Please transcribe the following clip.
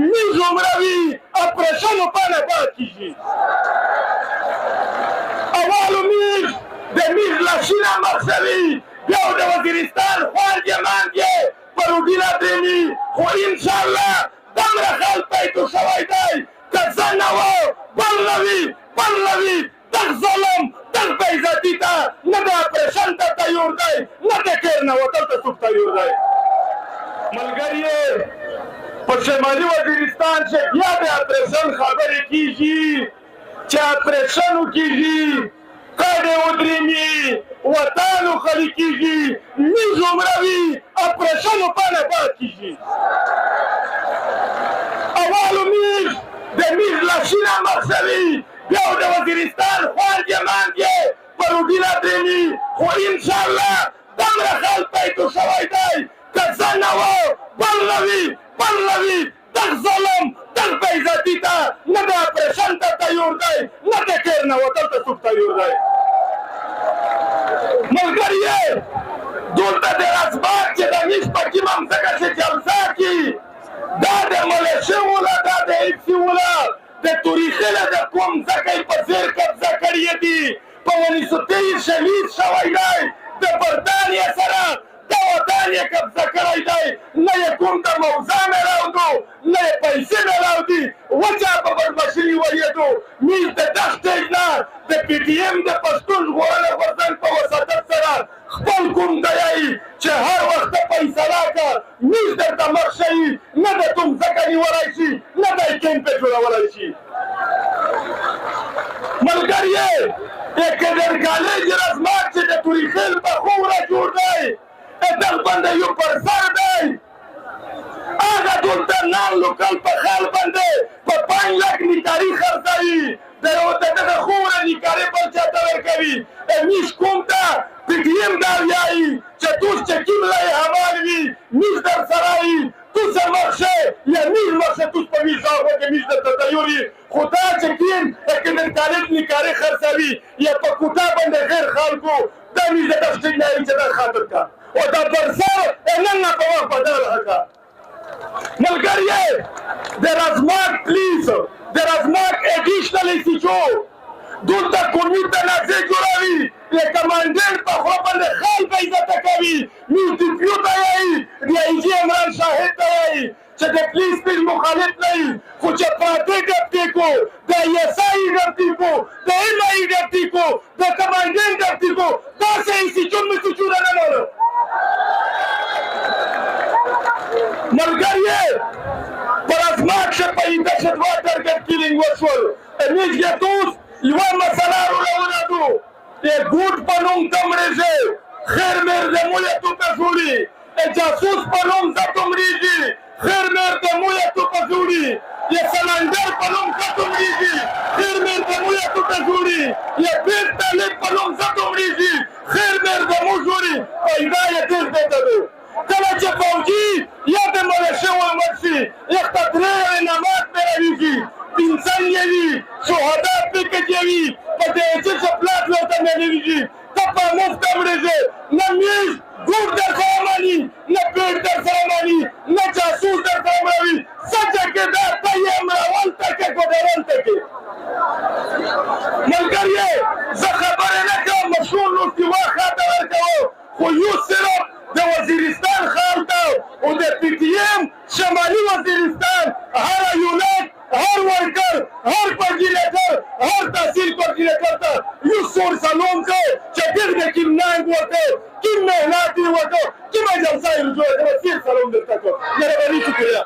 میز عمروي اپریشن په نه پات کیږي اولو میز د میز لاشینه مخشوي بیا د وزیرستان خواندې ماندې پروګیله درېني خو انشاءالله دومره خلک پیدا شوی دی که څه نه و بل نه وي دغ ظلم دغ بېعزتي ته نه د اپریشن ته تیار دی نه د کیر نه وتل ته څوک تیار دی ملګري په شمالي وزیرستان چې بیا د اپریشن خبرې کېږي چې اپریشن وکېږي کډې ودرېږي وطن خالي کېږي میز عمروي اپریشن په نه پات کېږي اولو میز د میز لاشینه مخشوي بیا د وزیرستان خواندې ماندې پروګیله درېني خو انشاءالله دومره خلک پیدا شوی دی که څه نه و بل نه وي دغ ظلم دغ بېعزتي ته نه د اپریشن ته تیار دی نه د کیر نه وتل ته څوک تیار دی ملګري دلته د رسبات چې د میز په کیمه مځکه چې جلسه کي دا د ملیشې وله دا د ایپسي وله د توریخله د کوم ځکه یې په ځیر قبضه کړي دي په ونیسوتې یې شهید شوی دی د برطانیې سره دا وطن یې قبضه کړی دی نه یې کوم د موضوع میلاو دو نه یې پیسې میلاو دي وچه په بدماشي ویدو میز د دغ سټیج نه د پي ټي ایم د پښتون ژغورنې غورځنګ په وساطت سره خپل کوم دی چې هر وخت فیصله که میز درته مخ شي نه د توم ځکه نیولی شي نه دی کیمپ یې جوړولی شي ملګري کډر کالج رسمات چې د توریخیل په خوره جوړ دی دغ باندې یو پر سر دی هغه دلته نان لوکل په خال باندې په 5 لک نیکاري خرڅوي د دغه خوره نیکاري بل چاته ورکوي میز کوم ته پي ټي ایم دا وایي چې توس چې کوم لای حمال وي میز در سره وي توس مخ شه یا میز مخ شه توس په میز هغه میز درته تیار وي خو دا چې کوم کډر کالج نیکاري خرڅوي یا په کوټه باندې غیر خلکو دا میز د تشکیل نه وي چې دا خاطر کا او دا پر سر نن نه په وخت بدل هکا ملګري د رسمات پلیز د رسمات ایډیشنل انسټیټیوټ دلته قومي تنازع جوړوي د کمانډنټ په خوا باندې خال په عزت کوي میز ډیپیو ته وایي د آی جي عمران شاهد ته وایي چې د پلیس پیل مخالف نه وي خو چې پراته ډپټي کو د ای اس آی ډپټي کو د ایم آی ډپټي کو د کمانډنټ ډپټي کو داسې انسټیټیوټ مې جوړه نه لرو ملګري پر اسماک شه په دهشتوار ټارګټ کیلینګ وشول میز یې توس یوه مسله راوړو د ګوټ په نوم ته مړېږي خیر میر د مویه توپه جوړي جاسوس په نوم ته مړېږي خیر میر د مویه توپه جوړي یا سمندر په نوم ته مړېږي خیر میر د مویه توپه جوړي یا بیر طالب په نوم ته مړېږي خیر میر د مو جوړي پیدا یې تېر دی کله چې فوجي یا د ملیشې ومړ شي یخته درې نماز پرې راویږي پنسن یې وي شهدا پکې یې وي په دې چې پلاټ ورته میلېږي ته په مفته مړېږې نه میز ګوټ در سره ماني نه پیټ در سره ماني نه جاسوس در سره مړوي څه ټکېدار ته یې مړول ټکې ګوډرول ټکې ملګري زه خبرې نه کوم مشهور نوستیوا خاته ورکوم خو یو صرف د وزیرستان خال ته او د پي ټي ایم شمالي وزیرستان هر یونټ هر ورکر هر کوارډینیټر هر تحصیل کوارډینیټر ته یو سور سلام کوي چې ډېر د کوم ننګ ورکړ کوم محنت یې وکړ کومه جلسه یې جوړه کړه سلام درته کوم مهرباني شکریه